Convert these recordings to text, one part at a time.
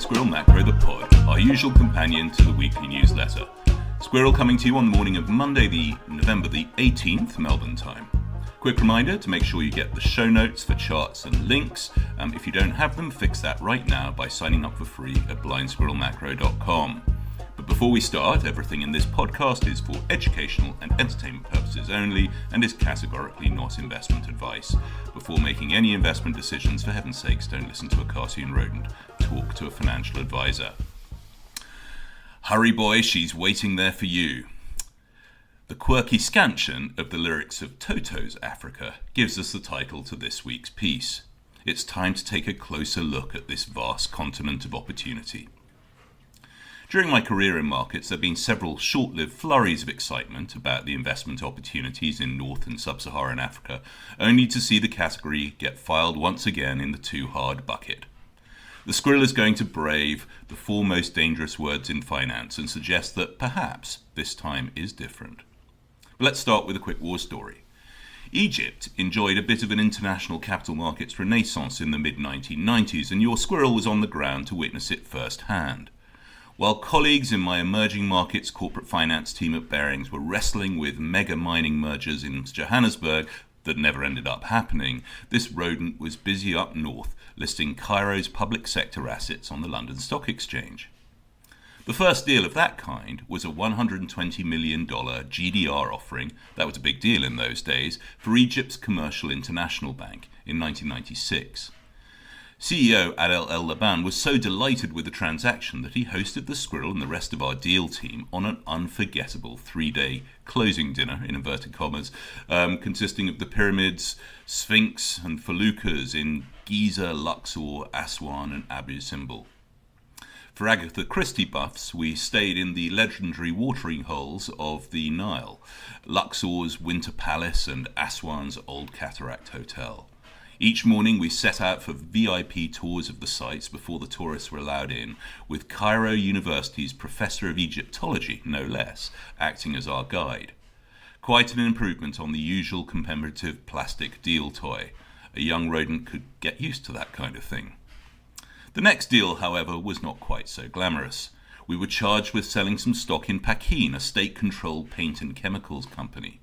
Blind Squirrel Macro the Pod, our usual companion to the weekly newsletter. Squirrel coming to you on the morning of Monday, November the 18th, Melbourne time. Quick reminder to make sure you get the show notes for charts and links. If you don't have them, fix that right now by signing up for free at blindsquirrelmacro.com. But before we start, everything in this podcast is for educational and entertainment purposes only and is categorically not investment advice. Before making any investment decisions, for heaven's sakes, don't listen to a cartoon rodent. Talk to a financial advisor. Hurry boy, she's waiting there for you. The quirky scansion of the lyrics of Toto's Africa gives us the title to this week's piece. It's time to take a closer look at this vast continent of opportunity. During my career in markets, there have been several short-lived flurries of excitement about the investment opportunities in North and Sub-Saharan Africa, only to see the category get filed once again in the too hard bucket. The squirrel is going to brave the four most dangerous words in finance and suggest that perhaps this time is different. But let's start with a quick war story. Egypt enjoyed a bit of an international capital markets renaissance in the mid-1990s, and your squirrel was on the ground to witness it firsthand. While colleagues in my emerging markets corporate finance team at Barings were wrestling with mega mining mergers in Johannesburg that never ended up happening, this rodent was busy up north listing Cairo's public sector assets on the London Stock Exchange. The first deal of that kind was a $120 million GDR offering, that was a big deal in those days, for Egypt's Commercial International Bank in 1996. CEO Adel El Laban was so delighted with the transaction that he hosted the squirrel and the rest of our deal team on an unforgettable 3-day closing dinner, in inverted commas, consisting of the pyramids, Sphinx and feluccas in Giza, Luxor, Aswan and Abu Simbel. For Agatha Christie buffs, we stayed in the legendary watering holes of the Nile, Luxor's Winter Palace and Aswan's Old Cataract Hotel. Each morning we set out for VIP tours of the sites before the tourists were allowed in, with Cairo University's Professor of Egyptology, no less, acting as our guide. Quite an improvement on the usual commemorative plastic deal toy. A young rodent could get used to that kind of thing. The next deal, however, was not quite so glamorous. We were charged with selling some stock in Paquin, a state-controlled paint and chemicals company.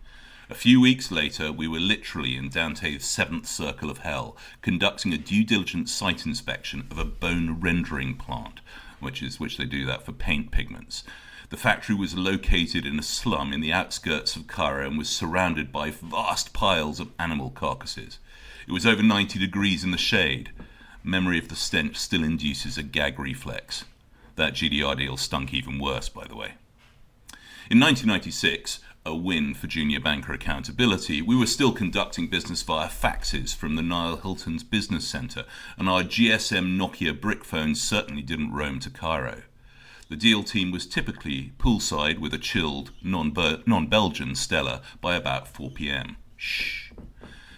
A few weeks later, we were literally in Dante's seventh circle of hell, conducting a due diligence site inspection of a bone rendering plant, which they do that for paint pigments. The factory was located in a slum in the outskirts of Cairo and was surrounded by vast piles of animal carcasses. It was over 90 degrees in the shade. Memory of the stench still induces a gag reflex. That GDR deal stunk even worse, by the way. In 1996, a win for junior banker accountability, we were still conducting business via faxes from the Nile Hilton's business centre, and our GSM Nokia brick phones certainly didn't roam to Cairo. The deal team was typically poolside with a chilled, non-Belgian Stella by about 4 p.m. Shh.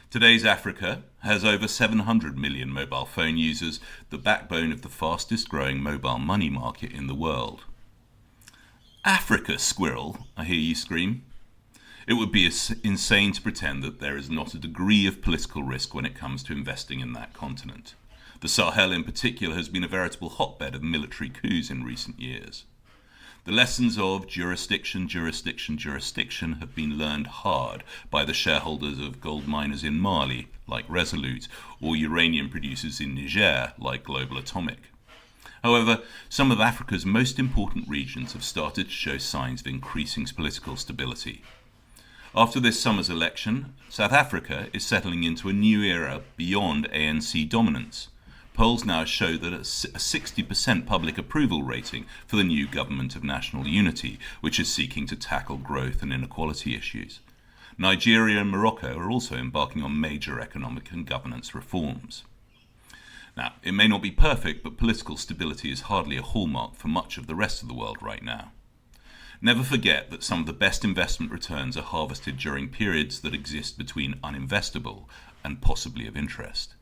Today's Africa has over 700 million mobile phone users, the backbone of the fastest growing mobile money market in the world. Africa, squirrel, I hear you scream. It would be insane to pretend that there is not a degree of political risk when it comes to investing in that continent. The Sahel in particular has been a veritable hotbed of military coups in recent years. The lessons of jurisdiction have been learned hard by the shareholders of gold miners in Mali, like Resolute, or uranium producers in Niger, like Global Atomic. However, some of Africa's most important regions have started to show signs of increasing political stability. After this summer's election, South Africa is settling into a new era beyond ANC dominance. Polls now show that a 60% public approval rating for the new government of national unity, which is seeking to tackle growth and inequality issues. Nigeria and Morocco are also embarking on major economic and governance reforms. Now, it may not be perfect, but political stability is hardly a hallmark for much of the rest of the world right now. Never forget that some of the best investment returns are harvested during periods that exist between uninvestable and possibly of interest.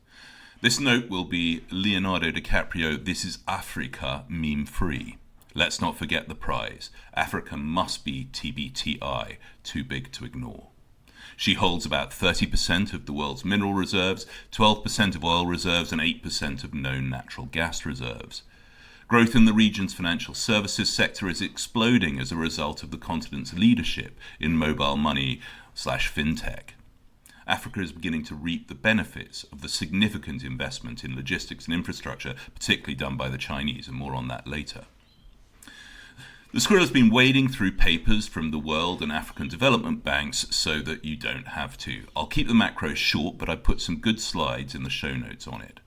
This note will be Leonardo DiCaprio This is Africa meme-free. Let's not forget the prize. Africa must be TBTI, too big to ignore. She holds about 30% of the world's mineral reserves, 12% of oil reserves, and 8% of known natural gas reserves. Growth in the region's financial services sector is exploding as a result of the continent's leadership in mobile money/fintech. Africa is beginning to reap the benefits of the significant investment in logistics and infrastructure, particularly done by the Chinese, and more on that later. The Squirrel has been wading through papers from the World and African Development Banks so that you don't have to. I'll keep the macros short, but I put some good slides in the show notes on it.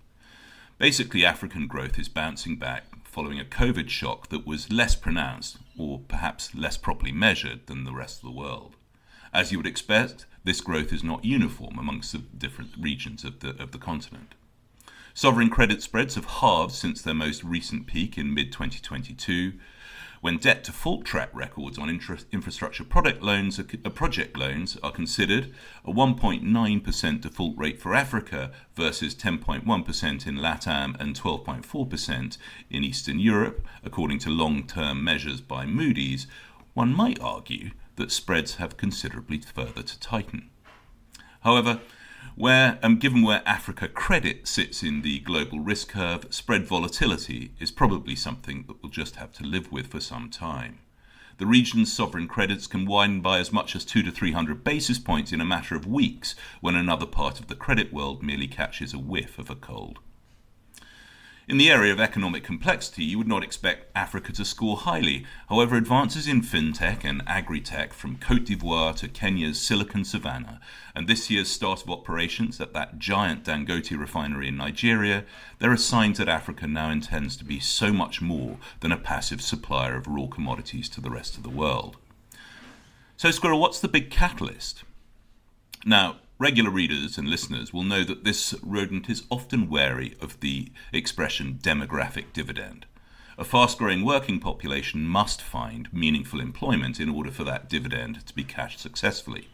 Basically, African growth is bouncing back following a COVID shock that was less pronounced, or perhaps less properly measured, than the rest of the world. As you would expect, this growth is not uniform amongst the different regions of the continent. Sovereign credit spreads have halved since their most recent peak in mid-2022, when debt default track records on infrastructure project loans are considered. A 1.9% default rate for Africa versus 10.1% in LATAM and 12.4% in Eastern Europe, according to long-term measures by Moody's, one might argue that spreads have considerably further to tighten. However, given where Africa credit sits in the global risk curve, spread volatility is probably something that we'll just have to live with for some time. The region's sovereign credits can widen by as much as 200 to 300 basis points in a matter of weeks when another part of the credit world merely catches a whiff of a cold. In the area of economic complexity, you would not expect Africa to score highly. However, advances in fintech and agri-tech from Côte d'Ivoire to Kenya's Silicon Savannah, and this year's start of operations at that giant Dangote refinery in Nigeria, there are signs that Africa now intends to be so much more than a passive supplier of raw commodities to the rest of the world. So, Squirrel, what's the big catalyst? Now, regular readers and listeners will know that this rodent is often wary of the expression demographic dividend. A fast-growing working population must find meaningful employment in order for that dividend to be cashed successfully.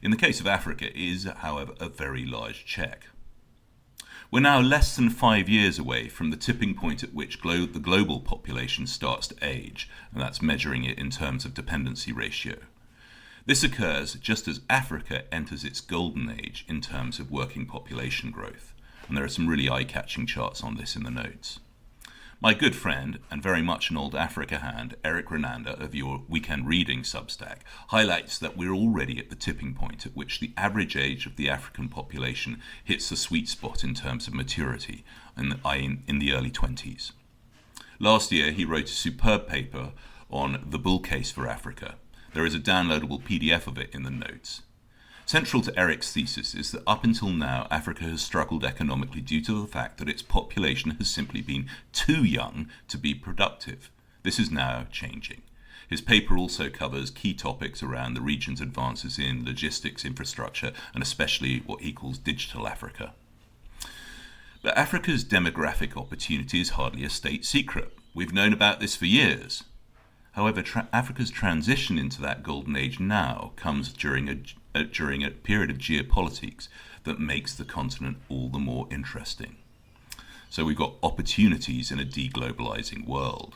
In the case of Africa, it is, however, a very large check. We're now less than 5 years away from the tipping point at which the global population starts to age, and that's measuring it in terms of dependency ratio. This occurs just as Africa enters its golden age in terms of working population growth, and there are some really eye-catching charts on this in the notes. My good friend, and very much an old Africa hand, Eric Renanda of your Weekend Reading Substack, highlights that we're already at the tipping point at which the average age of the African population hits the sweet spot in terms of maturity, in the early 20s. Last year, he wrote a superb paper on the bull case for Africa. There is a downloadable PDF of it in the notes. Central to Eric's thesis is that up until now, Africa has struggled economically due to the fact that its population has simply been too young to be productive. This is now changing. His paper also covers key topics around the region's advances in logistics infrastructure, and especially what he calls digital Africa. But Africa's demographic opportunity is hardly a state secret. We've known about this for years. However, Africa's transition into that golden age now comes during a period of geopolitics that makes the continent all the more interesting. So we've got opportunities in a deglobalizing world.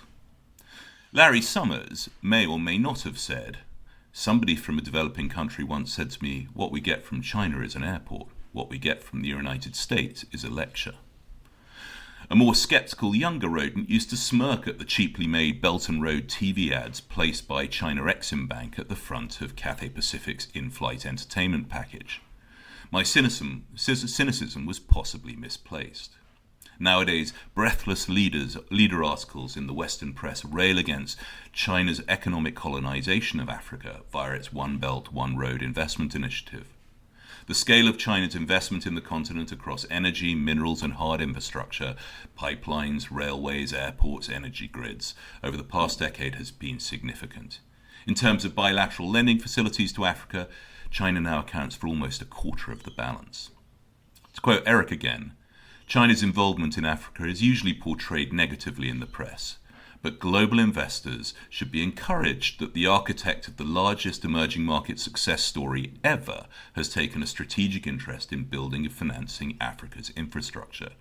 Larry Summers may or may not have said, somebody from a developing country once said to me, what we get from China is an airport. What we get from the United States is a lecture. A more sceptical younger rodent used to smirk at the cheaply made Belt and Road TV ads placed by China Exim Bank at the front of Cathay Pacific's in-flight entertainment package. My cynicism was possibly misplaced. Nowadays, breathless leader articles in the Western press rail against China's economic colonization of Africa via its One Belt, One Road investment initiative. The scale of China's investment in the continent across energy, minerals and hard infrastructure, pipelines, railways, airports, energy grids, over the past decade has been significant. In terms of bilateral lending facilities to Africa, China now accounts for almost a quarter of the balance. To quote Eric again, China's involvement in Africa is usually portrayed negatively in the press, but global investors should be encouraged that the architect of the largest emerging market success story ever has taken a strategic interest in building and financing Africa's infrastructure.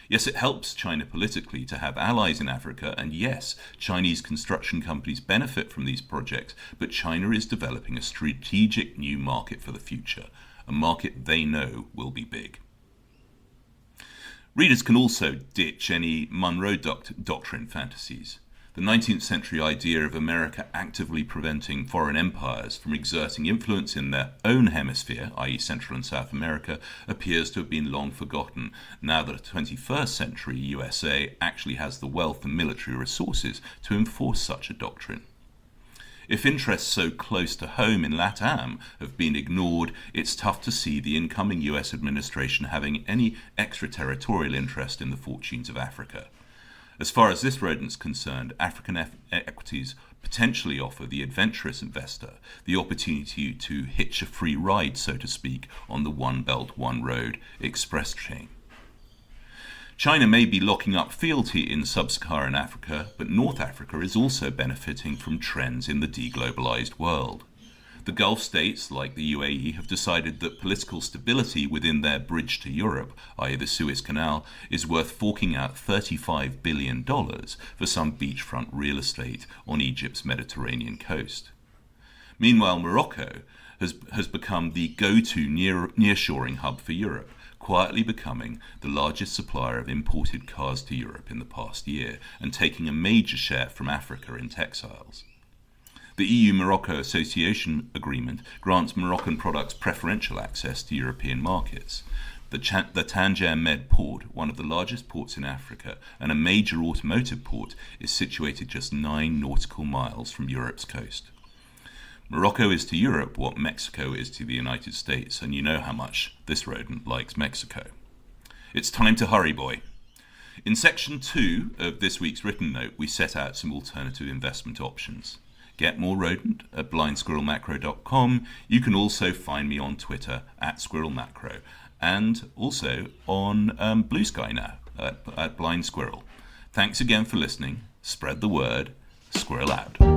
Yes, it helps China politically to have allies in Africa, and yes, Chinese construction companies benefit from these projects, but China is developing a strategic new market for the future, a market they know will be big. Readers can also ditch any Monroe Doctrine fantasies. The 19th century idea of America actively preventing foreign empires from exerting influence in their own hemisphere, i.e. Central and South America, appears to have been long forgotten, now that the 21st century USA actually has the wealth and military resources to enforce such a doctrine. If interests so close to home in LATAM have been ignored, it's tough to see the incoming US administration having any extraterritorial interest in the fortunes of Africa. As far as this rodent's concerned, African equities potentially offer the adventurous investor the opportunity to hitch a free ride, so to speak, on the One Belt, One Road express chain. China may be locking up fealty in sub-Saharan Africa, but North Africa is also benefiting from trends in the deglobalized world. The Gulf states, like the UAE, have decided that political stability within their bridge to Europe, i.e. the Suez Canal, is worth forking out $35 billion for some beachfront real estate on Egypt's Mediterranean coast. Meanwhile, Morocco has become the go-to nearshoring hub for Europe, quietly becoming the largest supplier of imported cars to Europe in the past year and taking a major share from Africa in textiles. The EU-Morocco Association Agreement grants Moroccan products preferential access to European markets. The Tanger Med port, one of the largest ports in Africa and a major automotive port, is situated just 9 nautical miles from Europe's coast. Morocco is to Europe what Mexico is to the United States, and you know how much this rodent likes Mexico. It's time to hurry, boy. In section 2 of this week's written note, we set out some alternative investment options. Get more rodent at blindsquirrelmacro.com. You can also find me on Twitter at squirrelmacro and also on Blue Sky now at Blind Squirrel. Thanks again for listening. Spread the word. Squirrel out.